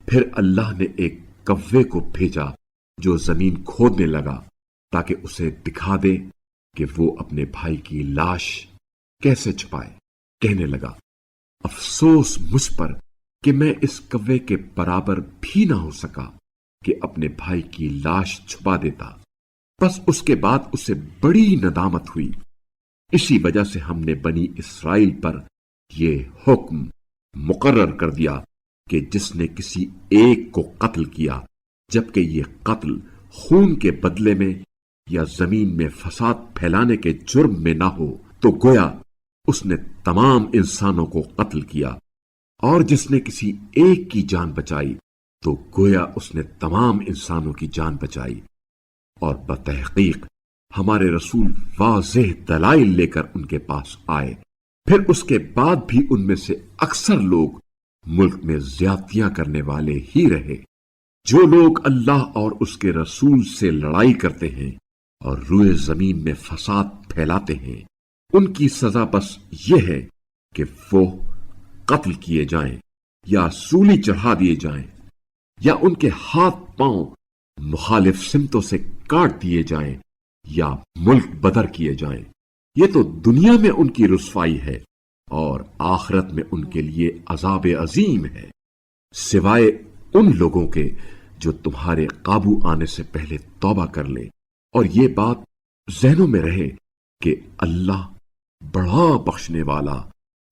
پھر اللہ نے ایک کوے کو بھیجا جو زمین کھودنے لگا تاکہ اسے دکھا دے کہ وہ اپنے بھائی کی لاش کیسے چھپائے۔ کہنے لگا، افسوس مجھ پر کہ میں اس کوے کے برابر بھی نہ ہو سکا کہ اپنے بھائی کی لاش چھپا دیتا۔ بس اس کے بعد اسے بڑی ندامت ہوئی۔ اسی وجہ سے ہم نے بنی اسرائیل پر یہ حکم مقرر کر دیا کہ جس نے کسی ایک کو قتل کیا جبکہ یہ قتل خون کے بدلے میں یا زمین میں فساد پھیلانے کے جرم میں نہ ہو تو گویا اس نے تمام انسانوں کو قتل کیا، اور جس نے کسی ایک کی جان بچائی تو گویا اس نے تمام انسانوں کی جان بچائی۔ اور بتحقیق ہمارے رسول واضح دلائل لے کر ان کے پاس آئے، پھر اس کے بعد بھی ان میں سے اکثر لوگ ملک میں زیادتیاں کرنے والے ہی رہے۔ جو لوگ اللہ اور اس کے رسول سے لڑائی کرتے ہیں اور روئے زمین میں فساد پھیلاتے ہیں، ان کی سزا بس یہ ہے کہ وہ قتل کیے جائیں یا سولی چڑھا دیے جائیں یا ان کے ہاتھ پاؤں مخالف سمتوں سے کاٹ دیے جائیں یا ملک بدر کیے جائیں۔ یہ تو دنیا میں ان کی رسوائی ہے اور آخرت میں ان کے لیے عذاب عظیم ہے، سوائے ان لوگوں کے جو تمہارے قابو آنے سے پہلے توبہ کر لے اور یہ بات ذہنوں میں رہے کہ اللہ بڑا بخشنے والا،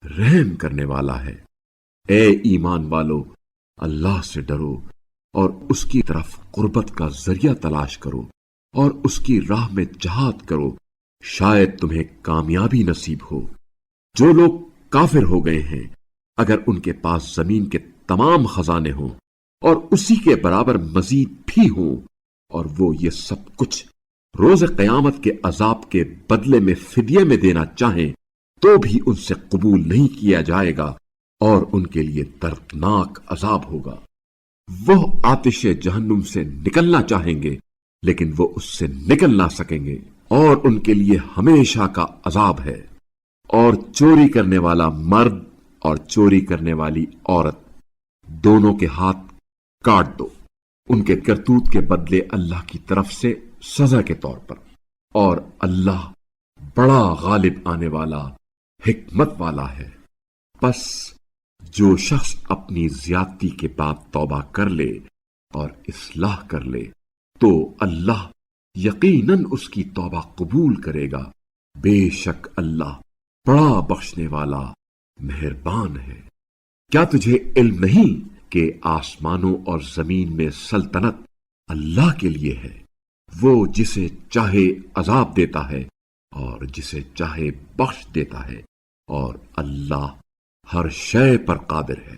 رحم کرنے والا ہے۔ اے ایمان والو، اللہ سے ڈرو اور اس کی طرف قربت کا ذریعہ تلاش کرو اور اس کی راہ میں جہاد کرو، شاید تمہیں کامیابی نصیب ہو۔ جو لوگ کافر ہو گئے ہیں، اگر ان کے پاس زمین کے تمام خزانے ہوں اور اسی کے برابر مزید بھی ہوں، اور وہ یہ سب کچھ روز قیامت کے عذاب کے بدلے میں فدیے میں دینا چاہیں تو بھی ان سے قبول نہیں کیا جائے گا اور ان کے لیے دردناک عذاب ہوگا۔ وہ آتش جہنم سے نکلنا چاہیں گے لیکن وہ اس سے نکل نہ سکیں گے، اور ان کے لیے ہمیشہ کا عذاب ہے۔ اور چوری کرنے والا مرد اور چوری کرنے والی عورت دونوں کے ہاتھ کاٹ دو، ان کے کرتوت کے بدلے اللہ کی طرف سے سزا کے طور پر، اور اللہ بڑا غالب آنے والا، حکمت والا ہے۔ پس جو شخص اپنی زیادتی کے بعد توبہ کر لے اور اصلاح کر لے تو اللہ یقیناً اس کی توبہ قبول کرے گا، بے شک اللہ بڑا بخشنے والا، مہربان ہے۔ کیا تجھے علم نہیں کہ آسمانوں اور زمین میں سلطنت اللہ کے لیے ہے؟ وہ جسے چاہے عذاب دیتا ہے اور جسے چاہے بخش دیتا ہے، اور اللہ ہر شے پر قادر ہے۔